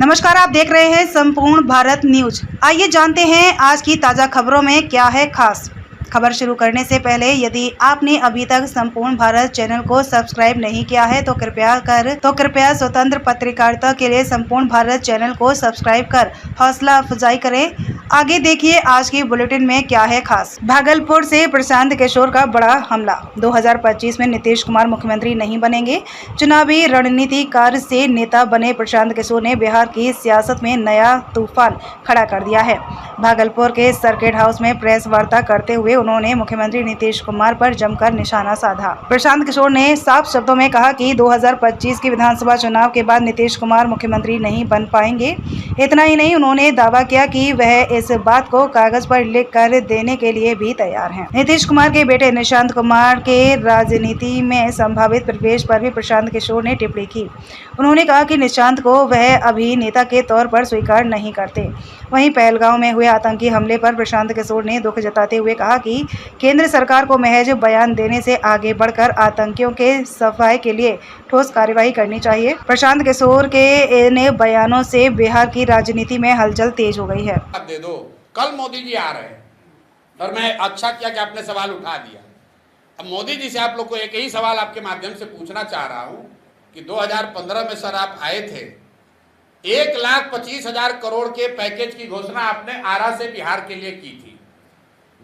नमस्कार, आप देख रहे हैं संपूर्ण भारत न्यूज। आइए जानते हैं आज की ताज़ा खबरों में क्या है खास। खबर शुरू करने से पहले यदि आपने अभी तक संपूर्ण भारत चैनल को सब्सक्राइब नहीं किया है तो कृपया स्वतंत्र पत्रकारिता के लिए संपूर्ण भारत चैनल को सब्सक्राइब कर हौसला अफजाई करें। आगे देखिए आज की बुलेटिन में क्या है खास। भागलपुर से प्रशांत किशोर का बड़ा हमला। 2025 में नीतीश कुमार मुख्यमंत्री नहीं बनेंगे। चुनावी रणनीतिकार से नेता बने प्रशांत किशोर ने बिहार की सियासत में नया तूफान खड़ा कर दिया है। भागलपुर के सर्किट हाउस में प्रेस वार्ता करते हुए उन्होंने मुख्यमंत्री नीतीश कुमार पर जमकर निशाना साधा। प्रशांत किशोर ने साफ शब्दों में कहा कि 2025 के विधानसभा चुनाव के बाद नीतीश कुमार मुख्यमंत्री नहीं बन पाएंगे। इतना ही नहीं, उन्होंने दावा किया कि वह इस बात को कागज पर लिख कर देने के लिए भी तैयार हैं। नीतीश कुमार के बेटे निशांत कुमार के राजनीति में संभावित प्रवेश पर भी प्रशांत किशोर ने टिप्पणी की। उन्होंने कहा कि निशांत को वह अभी नेता के तौर पर स्वीकार नहीं करते। वहीं पहलगांव में हुए आतंकी हमले पर प्रशांत किशोर ने दुख जताते हुए कहा कि केंद्र सरकार को महज बयान देने से आगे बढ़कर आतंकियों के सफाई के लिए ठोस कार्रवाई करनी चाहिए। प्रशांत किशोर के इन बयानों से बिहार की राजनीति में हलचल तेज हो गई है। दे दो, कल मोदी जी आ रहे हैं और मैं अच्छा किया कि आपने सवाल उठा दिया। अब मोदी जी से आप लोग को एक ही सवाल आपके माध्यम से पूछना चाह रहा हूं कि 2015 में सर आप आए थे, 1,25,000 करोड़ के पैकेज की घोषणा आपने आरा से बिहार के लिए की थी।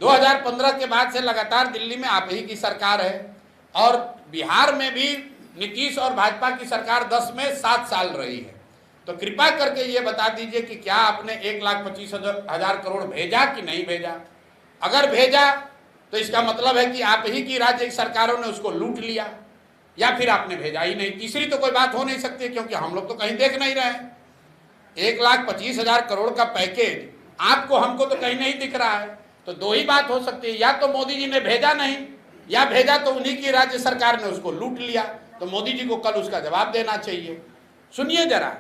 2015 के बाद से लगातार दिल्ली में आप ही की सरकार है और बिहार में भी नीतीश और भाजपा की सरकार 10 में 7 साल रही है। तो कृपा करके ये बता दीजिए कि क्या आपने 1,25,000 करोड़ भेजा कि नहीं भेजा। अगर भेजा तो इसका मतलब है कि आप ही की राज्य सरकारों ने उसको लूट लिया, या फिर आपने भेजा ही नहीं। तीसरी तो कोई बात हो नहीं सकती, क्योंकि हम लोग तो कहीं देख नहीं रहे हैं। 1,25,000 करोड़ का पैकेज आपको हमको तो कहीं नहीं दिख रहा है। तो दो ही बात हो सकती है, या तो मोदी जी ने भेजा नहीं, या भेजा तो उन्हीं की राज्य सरकार ने उसको लूट लिया। तो मोदी जी को कल उसका जवाब देना चाहिए। सुनिए जरा,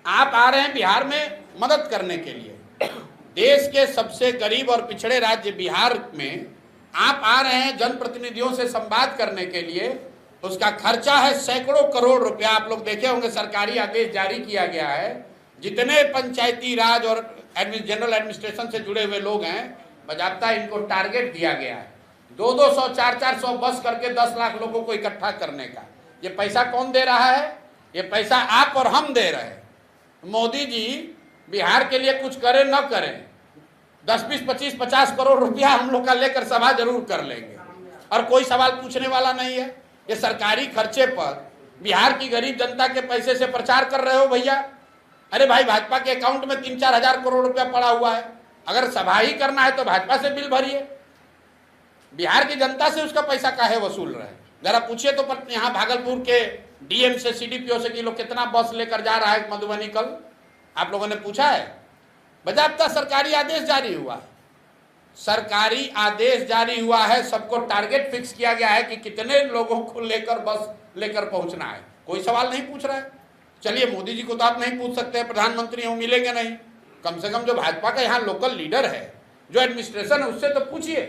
आप आ रहे हैं बिहार में मदद करने के लिए। देश के सबसे गरीब और पिछड़े राज्य बिहार में आप आ रहे हैं जनप्रतिनिधियों से संवाद करने के लिए। उसका खर्चा है सैकड़ों करोड़ रुपया। आप लोग देखे होंगे, सरकारी आदेश जारी किया गया है। जितने पंचायती राज और जनरल एडमिनिस्ट्रेशन से जुड़े हुए लोग हैं, बजाबता इनको टारगेट दिया गया है 200-200, 400-400 बस करके 10 लाख लोगों को इकट्ठा करने का। ये पैसा कौन दे रहा है? ये पैसा आप और हम दे रहे हैं। मोदी जी बिहार के लिए कुछ करें न करें, 10, 20, 25, 50 करोड़ रुपया हम लोग का लेकर सभा जरूर कर लेंगे और कोई सवाल पूछने वाला नहीं है। ये सरकारी खर्चे पर बिहार की गरीब जनता के पैसे से प्रचार कर रहे हो भैया। अरे भाई, भाजपा के अकाउंट में 3-4 हजार करोड़ रुपया पड़ा हुआ है। अगर सभा ही करना है तो भाजपा से बिल भरिए। बिहार की जनता से उसका पैसा काहे वसूल रहे हैं? जरा पूछिए तो। यहाँ भागलपुर के डीएम से, सीडीपीओ से कि लोग कितना बस लेकर जा रहा है मधुबनी कल, आप लोगों ने पूछा है? बजाबता सरकारी आदेश जारी हुआ है। सरकारी आदेश जारी हुआ है, सबको टारगेट फिक्स किया गया है कि कितने लोगों को लेकर बस लेकर पहुंचना है। कोई सवाल नहीं पूछ रहा है। चलिए, मोदी जी को तो आप नहीं पूछ सकते, प्रधानमंत्री हम मिलेंगे नहीं। कम से कम जो भाजपा का यहाँ लोकल लीडर है, जो एडमिनिस्ट्रेशन है, उससे तो पूछिए।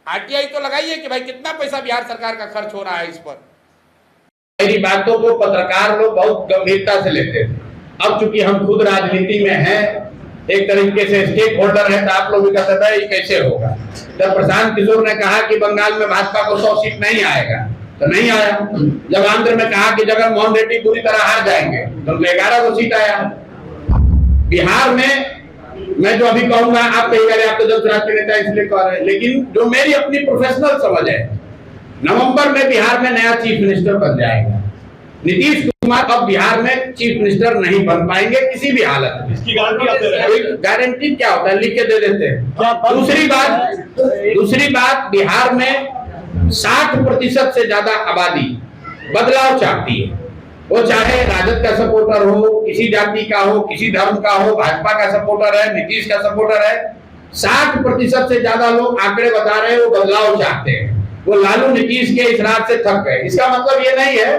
आरटीआई तो लगाइए कि भाई कितना पैसा बिहार सरकार का खर्च हो रहा है इस पर। मेरी बातों को पत्रकार लोग बहुत गंभीरता से लेते हैं। अब चूंकि हम खुद राजनीति में हैं, एक तरीके से स्टेक होल्डर है, तो आप लोग भी कहते हैं ये कैसे होगा। जब प्रशांत किशोर ने कहा कि बंगाल में भाजपा को 100 सीट नहीं आएगा, तो नहीं आया। जब आंध्र में कहा कि जगन मोहन रेड्डी पूरी तरह हार जाएंगे, तो 11 सीट आया। बिहार में मैं जो अभी कहूंगा, आप कहिएगा आप तो जब राष्ट्रीय नेता इसलिए कह रहे हैं, लेकिन जो मेरी अपनी प्रोफेशनल समझ है, नवंबर में बिहार में नया चीफ मिनिस्टर बन जाएगा। नीतीश कुमार अब बिहार में चीफ मिनिस्टर नहीं बन पाएंगे किसी भी हालत में। इसकी गारंटी क्या होता है? लिख के दे देते हैं। दूसरी बात, बिहार में 60% से ज्यादा आबादी बदलाव चाहती है। वो चाहे राजद का सपोर्टर हो, किसी जाति का हो, किसी धर्म का हो, भाजपा का सपोर्टर है, नीतीश का सपोर्टर है, 60% से ज्यादा लोग आंकड़े बता रहे हैं वो बदलाव चाहते हैं। वो लालू नीतीश के इस राज से थक गए। इसका मतलब ये नहीं है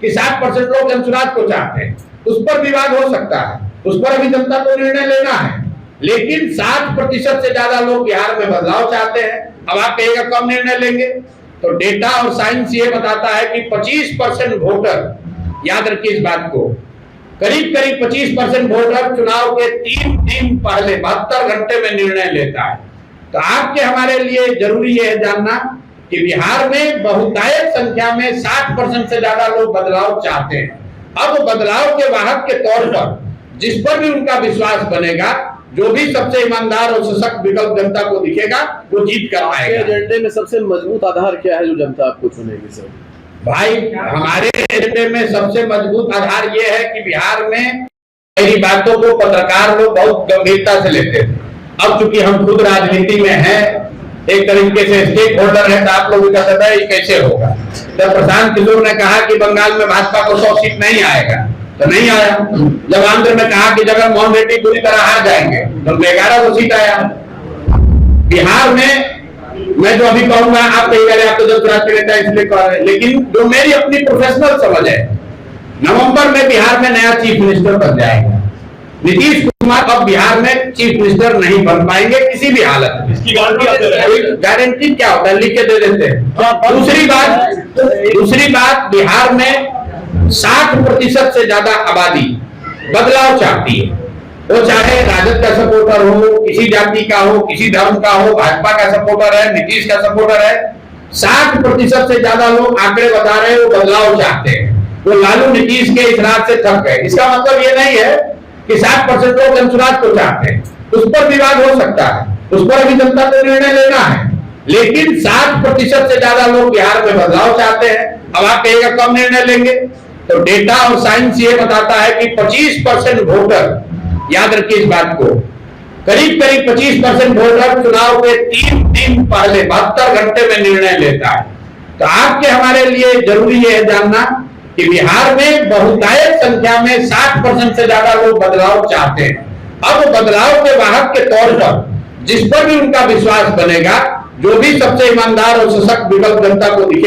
कि 60% लोग जनसुराज को चाहते हैं। उस पर विवाद हो सकता है, उस पर अभी जनता को निर्णय लेना है, लेकिन 60% से ज्यादा लोग बिहार में बदलाव चाहते हैं। अब आप कहेगा कम निर्णय लेंगे, तो डेटा और साइंस ये बताता है कि 25% वोटर, याद रखिए इस बात को, करीब करीब 25% वोटर चुनाव के 3 दिन पहले 72 घंटे में निर्णय लेता है। तो आपके हमारे लिए जरूरी है जानना कि बिहार में बहुतायत संख्या में 60% से ज्यादा लोग बदलाव चाहते हैं। अब बदलाव के वाहक के तौर पर जिस पर भी उनका विश्वास बनेगा, जो भी सबसे ईमानदार और सशक्त विकल्प जनता को दिखेगा, वो जीत कर आएगा। एजेंडे में सबसे मजबूत आधार क्या है जो जनता आपको चुनेगी सर? भाई, हमारे एजेंडे में सबसे मजबूत आधार ये है कि बिहार में मेरी बातों को पत्रकार लोग बहुत गंभीरता से लेते हैं। अब चूंकि हम खुद राजनीति में हैं, एक तरीके से स्टेक होल्डर है, तो आप लोग का कहता है ये कैसे होगा। जब प्रशांत किशोर ने कहा कि बंगाल में भाजपा को 100 सीट नहीं आएगा, तो नहीं आया। जब आंध्र में कहा कि जगन मोहन रेड्डी पूरी तरह हार जाएंगे, तो 11 सीट आया। बिहार में मैं जो अभी कहूंगा, आप कहिएगा आप तो जब राज के नेता इसलिए कह रहे हैं, लेकिन जो मेरी अपनी प्रोफेशनल समझ है, नवंबर में बिहार में नया चीफ मिनिस्टर बन जाएगा। नीतीश कुमार अब बिहार में चीफ मिनिस्टर नहीं बन पाएंगे किसी भी हालत में। इसकी गारंटी क्या होता है, लिख के दे देते हैं। दूसरी बात, बिहार में 60% से ज्यादा आबादी बदलाव चाहती है। वो चाहे राजद का सपोर्टर हो, किसी जाति का हो, किसी धर्म का हो, भाजपा का सपोर्टर है, नीतीश का सपोर्टर है, 60% से ज्यादा लोग आंकड़े बता रहे हैं वो बदलाव चाहते हैं। वो लालू नीतीश के इस रात से थक गए। इसका मतलब ये नहीं है कि 60% लोग जनसुराज को चाहते हैं, उस पर विवाद हो सकता है, उस पर भी जनता को निर्णय लेना है, लेकिन 60% से ज्यादा लोग बिहार में बदलाव चाहते हैं। अब आप कहेगा कब निर्णय लेंगे, तो डेटा और साइंस ये बताता है कि 25% वोटर, याद रखिए इस बात को, करीब करीब 25% वोटर चुनाव के 3 दिन पहले 72 घंटे में निर्णय लेता है। तो आपके हमारे लिए जरूरी है जानना कि बिहार में बहुतायत संख्या में 60% से ज्यादा लोग बदलाव चाहते हैं। अब बदलाव के वाहक के तौर पर जिस पर भी उनका विश्वास बनेगा, जो भी सबसे ईमानदार और सशक्त विकल्प जनता को दिखे